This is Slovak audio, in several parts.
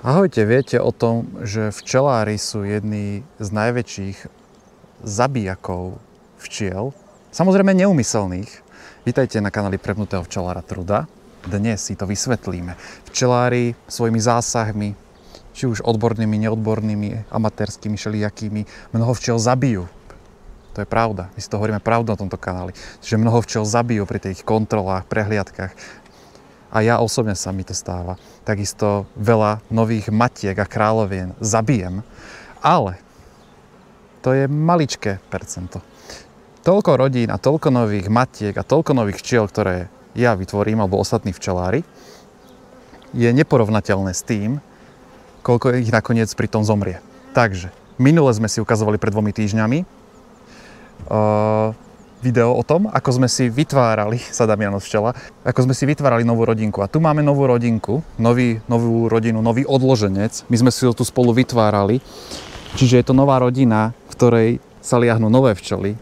Ahojte, viete o tom, že včelári sú jedni z najväčších zabijakov včiel? Samozrejme neúmyselných. Vítajte na kanáli Prepnutého včelára Truda. Dnes si to vysvetlíme. Včelári svojimi zásahmi, či už odbornými, neodbornými, amatérskými, všelijakými, mnoho včiel zabijú. To je pravda. My si to hovoríme pravdu na tomto kanáli. Že mnoho včiel zabijú pri tých kontrolách, prehliadkach. A ja osobne sa mi to stáva. Takisto veľa nových matiek a kráľovien zabijem. Ale to je maličké percento. Toľko rodín a toľko nových matiek a toľko nových včiel, ktoré ja vytvorím, alebo ostatní včelári, je neporovnateľné s tým, koľko ich nakoniec pri tom zomrie. Takže, minule sme si ukazovali pred 2 týždňami video o tom, ako sme si vytvárali, sa Damianov včela, ako sme si vytvárali novú rodinku. A tu máme novú rodinku, novú rodinu, nový odloženec. My sme si ho tu spolu vytvárali. Čiže je to nová rodina, v ktorej sa liahnú nové včely.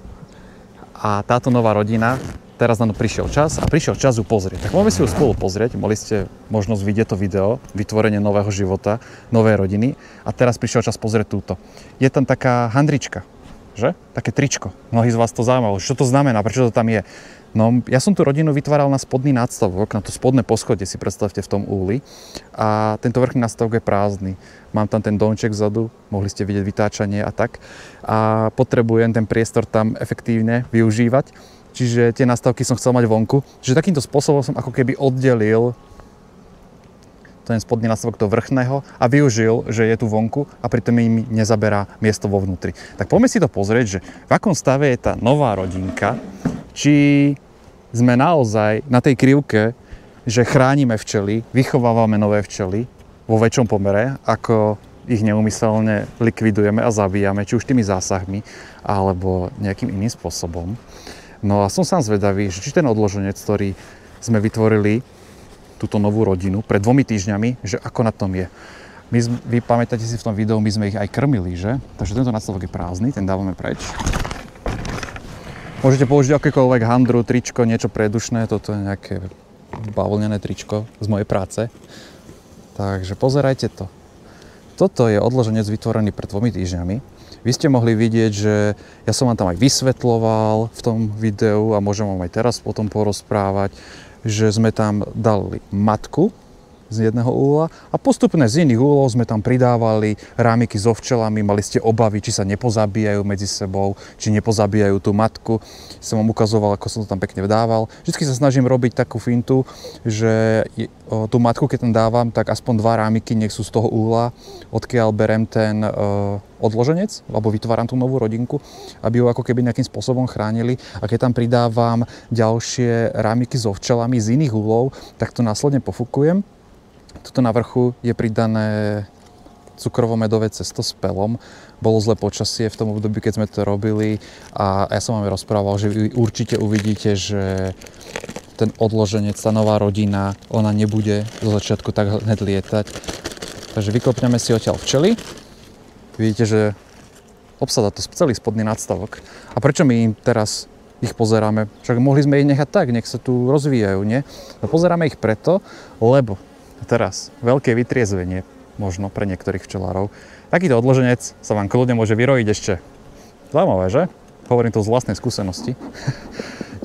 A táto nová rodina, teraz na to prišiel čas a prišiel čas ju pozrieť. Tak môžeme si ju spolu pozrieť, mali ste možnosť vidieť to video, vytvorenie nového života, novej rodiny. A teraz prišiel čas pozrieť túto. Je tam taká handrička. Že? Také tričko. Mnohí z vás to zaujímalo. Čo to znamená? Prečo to tam je? No, ja som tú rodinu vytváral na spodný nadstavok, na to spodné poschodie, si predstavte v tom úli. A tento vrchný nadstavok je prázdny. Mám tam ten domček vzadu, mohli ste vidieť vytáčanie a tak. A potrebujem ten priestor tam efektívne využívať. Čiže tie nastavky som chcel mať vonku. Čiže takýmto spôsobom som ako keby oddelil ten spodný nastavok toho vrchného a využil, že je tu vonku a pritom im nezaberá miesto vo vnútri. Tak poďme si to pozrieť, že v akom stave je tá nová rodinka, či sme naozaj na tej krivke, že chránime včely, vychovávame nové včely vo väčšom pomere, ako ich neúmyselne likvidujeme a zabíjame, či už tými zásahmi, alebo nejakým iným spôsobom. No a som sám zvedavý, že či ten odloženec, ktorý sme vytvorili, túto novú rodinu pred 2 týždňami, že ako na tom je. Vy pamätáte si v tom videu, my sme ich aj krmili, že? Takže tento nadstavok je prázdny, ten dávame preč. Môžete použiť akékoľvek handru, tričko, niečo predušné, toto je nejaké bavlnené tričko z mojej práce. Takže pozerajte to. Toto je odloženec vytvorený pred 2 týždňami. Vy ste mohli vidieť, že ja som vám tam aj vysvetloval v tom videu a môžem vám aj teraz potom porozprávať, že sme tam dali matku z jedného úla a postupne z iných úlov sme tam pridávali rámiky so včelami. Mali ste obavy, či sa nepozabíjajú medzi sebou, či nepozabíjajú tú matku. Som vám ukazoval, ako som to tam pekne dával. Vždycky sa snažím robiť takú fintu, že tú matku, keď tam dávam, tak aspoň 2 rámiky nech sú z toho úla, odkiaľ berem ten odloženec, alebo vytváram tú novú rodinku, aby ju ako keby nejakým spôsobom chránili. A keď tam pridávam ďalšie rámiky so včelami z iných úlov, tak to následne pofúkujem. Tuto na vrchu je pridané cukrovo-medové cesto s pelom. Bolo zlé počasie v tom období, keď sme to robili a ja som vám rozprával, že vy určite uvidíte, že ten odloženec, tá nová rodina, ona nebude zo začiatku tak hned lietať. Takže vykopneme si odtiaľ včely. Vidíte, že obsadá to celý spodný nadstavok. A prečo my im teraz ich pozeráme? Však mohli sme ich nechať tak, nech sa tu rozvíjajú, nie? No pozeráme ich preto, lebo teraz veľké vytriezvenie, možno pre niektorých včelárov. Takýto odloženec sa vám kľudne môže vyrojiť ešte. Zaujímavé, že? Hovorím to z vlastnej skúsenosti.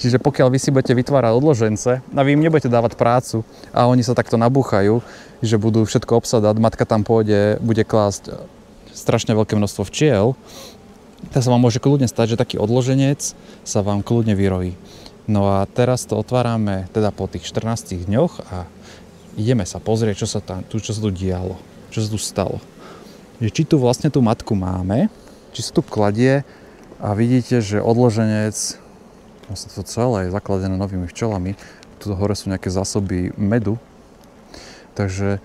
Čiže pokiaľ vy si budete vytvárať odložence a vy im nebudete dávať prácu a oni sa takto nabúchajú, že budú všetko obsadať, matka tam pôjde, bude klásť strašne veľké množstvo včiel, tak sa vám môže kľudne stať, že taký odloženec sa vám kľudne vyrojí. No a teraz to otvárame teda po tých 14 dňoch a ideme sa pozrieť, čo sa tu dialo, čo sa tu stalo. Či tu vlastne tú matku máme, či sa tu kladie a vidíte, že odloženec, vlastne to celé je zakladené novými včelami. Tu hore sú nejaké zásoby medu, takže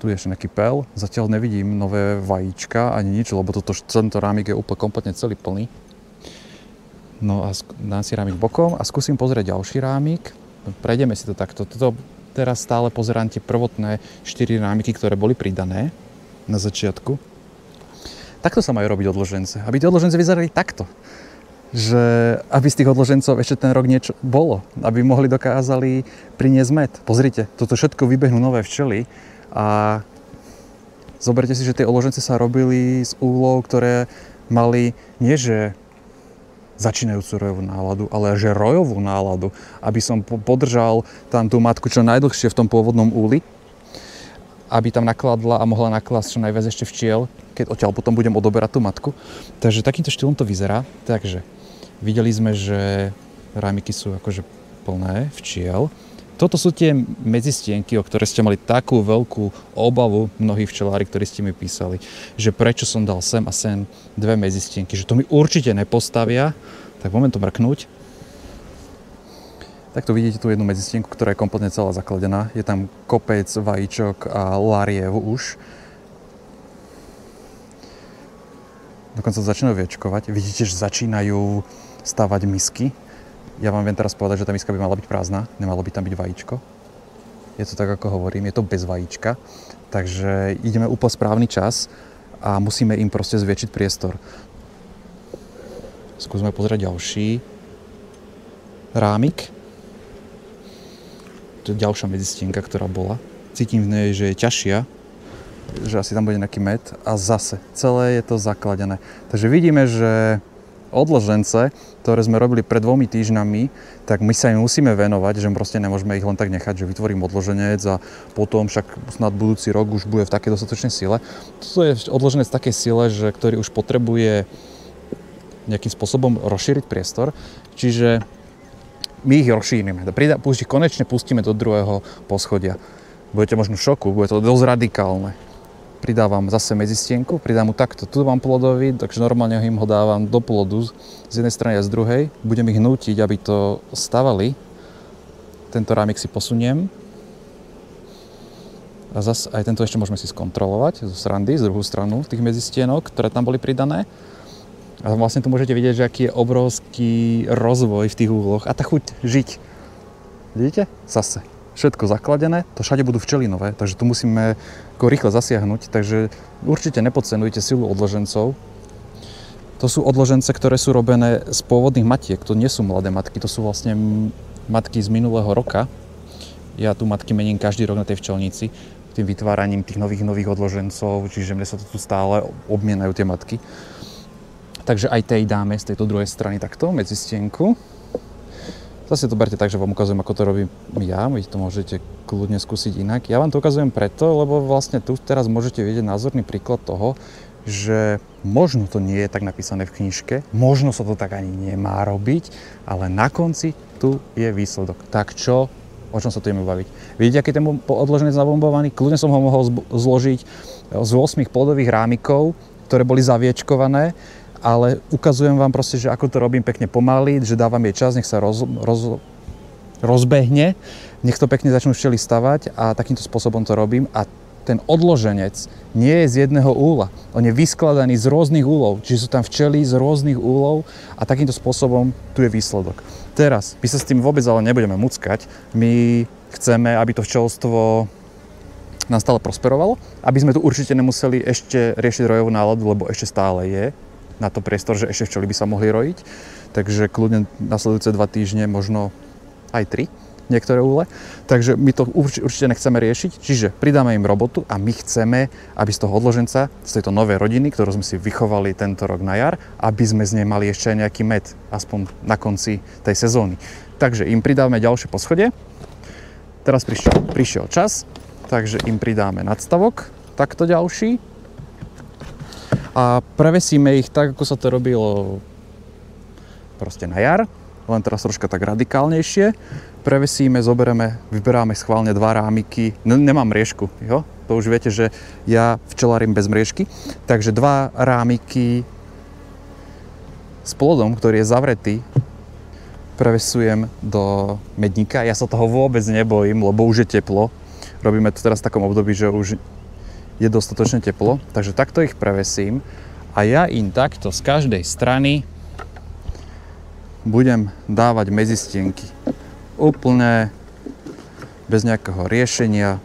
tu je ešte nejaký pel. Zatiaľ nevidím nové vajíčka ani nič, lebo tento rámik je úplne kompletne celý plný. No a dám si rámik bokom a skúsim pozrieť ďalší rámik. Prejdeme si to takto. Teraz stále pozerám tie prvotné 4 rámiky, ktoré boli pridané na začiatku. Takto sa majú robiť odložence. Aby tie odložence vyzerali takto. Že aby z tých odložencov ešte ten rok niečo bolo. Aby dokázali priniesť med. Pozrite, toto všetko vybehnú nové včely a Zoberte si, že tie odložence sa robili z úlov, ktoré mali nie že začínajúcu rojovú náladu, ale že rojovú náladu, aby som podržal tam tú matku čo najdlhšie v tom pôvodnom úli, aby tam nakladla a mohla naklásť čo najviac ešte včiel, keď odtiaľ potom budem odoberať tú matku. Takže takýmto štýlom to vyzerá. Takže videli sme, že rámiky sú akože plné včiel. Toto sú tie medzistienky, o ktoré ste mali takú veľkú obavu mnohí včelári, ktorí ste mi písali, že prečo som dal sem a sem dve medzistienky, že to mi určite nepostavia. Tak moment to mrknúť. Tak tu vidíte tú jednu medzistienku, ktorá je kompletne celá zakladená. Je tam kopec vajíčok a lariev už. Dokonca začínajú viečkovať. Vidíte, že začínajú stavať misky. Ja vám viem teraz povedať, že tá miska by mala byť prázdna, nemalo by tam byť vajíčko. Je to tak, ako hovorím, je to bez vajíčka. Takže ideme úplne správny čas a musíme im proste zväčšiť priestor. Skúsme pozrieť ďalší rámik. To je ďalšia medzistienka, ktorá bola. Cítim v nej, že je ťažšia, že asi tam bude nejaký med a zase celé je to zakladené. Takže vidíme, že odložence, ktoré sme robili pred 2 týždňami, tak my sa im musíme venovať, že proste nemôžeme ich len tak nechať, že vytvorím odloženec a potom však snad budúci rok už bude v takej dostatočnej sile. Toto je odloženec v takej sile, že ktorý už potrebuje nejakým spôsobom rozšíriť priestor, čiže my ich rozšírime. Konečne pustíme do druhého poschodia. Budete možno v šoku, bude to dosť radikálne. Pridávam zase medzistienku, pridám mu takto, tu mám plodový, takže normálne im ho dávam do plodu z jednej strany a z druhej. Budem ich nútiť, aby to stavali. Tento rámik si posuniem. A zase aj tento ešte môžeme si skontrolovať zo srandy, z druhú stranu tých medzistienok, ktoré tam boli pridané. A vlastne tu môžete vidieť, že aký je obrovský rozvoj v tých úloh a tá chuť žiť. Vidíte? Zase. Všetko zakladené, to všade budú včelinové, takže tu musíme rýchle zasiahnuť, takže určite nepodcenujte silu odložencov. To sú odložence, ktoré sú robené z pôvodných matiek, to nie sú mladé matky, to sú vlastne matky z minulého roka. Ja tu matky mením každý rok na tej včelnici, tým vytváraním tých nových odložencov, čiže mne sa to tu stále obmienajú tie matky. Takže aj tej dáme z tejto druhej strany takto, medzistienku. Zase to berte tak, že vám ukazujem, ako to robím ja, vy to môžete kľudne skúsiť inak. Ja vám to ukazujem preto, lebo vlastne tu teraz môžete vidieť názorný príklad toho, že možno to nie je tak napísané v knižke, možno sa to tak ani nemá robiť, ale na konci tu je výsledok. Tak čo? O čom sa tu ideme baviť? Vidíte, aký ten odloženec nabombovaný? Kľudne som ho mohol zložiť z 8 plodových rámikov, ktoré boli zaviečkované, ale ukazujem vám proste, že ako to robím pekne pomaly, že dávam jej čas, nech sa rozbehne, nech to pekne začnú včely stavať a takýmto spôsobom to robím. A ten odloženec nie je z jedného úla, on je vyskladaný z rôznych úlov, čiže sú tam včely z rôznych úlov a takýmto spôsobom tu je výsledok. Teraz, my sa s tým vôbec ale nebudeme muckať, my chceme, aby to včelstvo nám stále prosperovalo, aby sme tu určite nemuseli ešte riešiť rojovú náladu, lebo ešte stále je na to priestor, že ešte včely by sa mohli rojiť. Takže kľudne nasledujúce 2 týždne, možno aj 3 niektoré úle. Takže my to určite nechceme riešiť, čiže pridáme im robotu a my chceme, aby z toho odloženca, z tejto novej rodiny, ktorú sme si vychovali tento rok na jar, aby sme z nej mali ešte aj nejaký med, aspoň na konci tej sezóny. Takže im pridáme ďalšie poschodie. Teraz prišiel čas, takže im pridáme nadstavok, takto ďalší. A prevesíme ich tak, ako sa to robilo proste na jar, len teraz troška tak radikálnejšie. Prevesíme, vyberáme schválne 2 rámiky. Nemám mriežku, jo? To už viete, že ja včelárím bez mriežky. Takže 2 rámiky s plodom, ktorý je zavretý, prevesujem do medníka. Ja sa toho vôbec nebojím, lebo už je teplo. Robíme to teraz v takom období, že už je dostatočne teplo, takže takto ich prevesím a ja im takto z každej strany budem dávať medzistienky. Úplne bez nejakého riešenia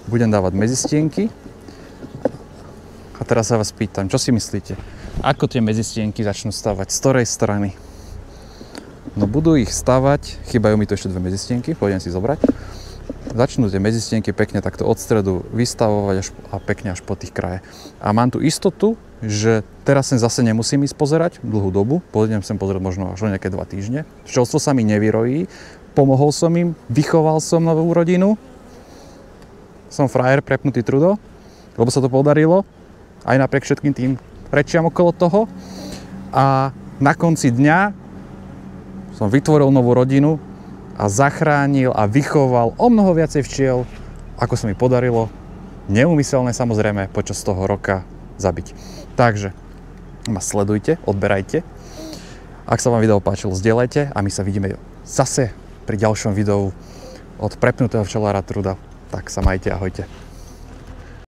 budem dávať medzistienky. A teraz sa vás pýtam, čo si myslíte? Ako tie medzistienky začnú stavať? Z ktorej strany? No budú ich stavať, chýbajú mi tu ešte 2 medzistienky, pôjdem si zobrať. začnú tie medzistienky pekne takto od stredu vystavovať a pekne až po tých kraje. A mám tu istotu, že teraz sem zase nemusím ísť pozerať dlhú dobu, pôjdem sem pozerať možno až o nejaké 2 týždne. Včelstvo sa mi nevyrojí, pomohol som im, vychoval som novú rodinu, som frajer prepnutý trudo, lebo sa to podarilo, aj napriek všetkým tým rečiam okolo toho. A na konci dňa som vytvoril novú rodinu a zachránil a vychoval o mnoho viacej včiel, ako sa mi podarilo, neúmyselné samozrejme, počas toho roka zabiť. Takže ma sledujte, odberajte. Ak sa vám video páčilo, zdieľajte a my sa vidíme zase pri ďalšom videu od prepnutého včelára Truda. Tak sa majte, ahojte.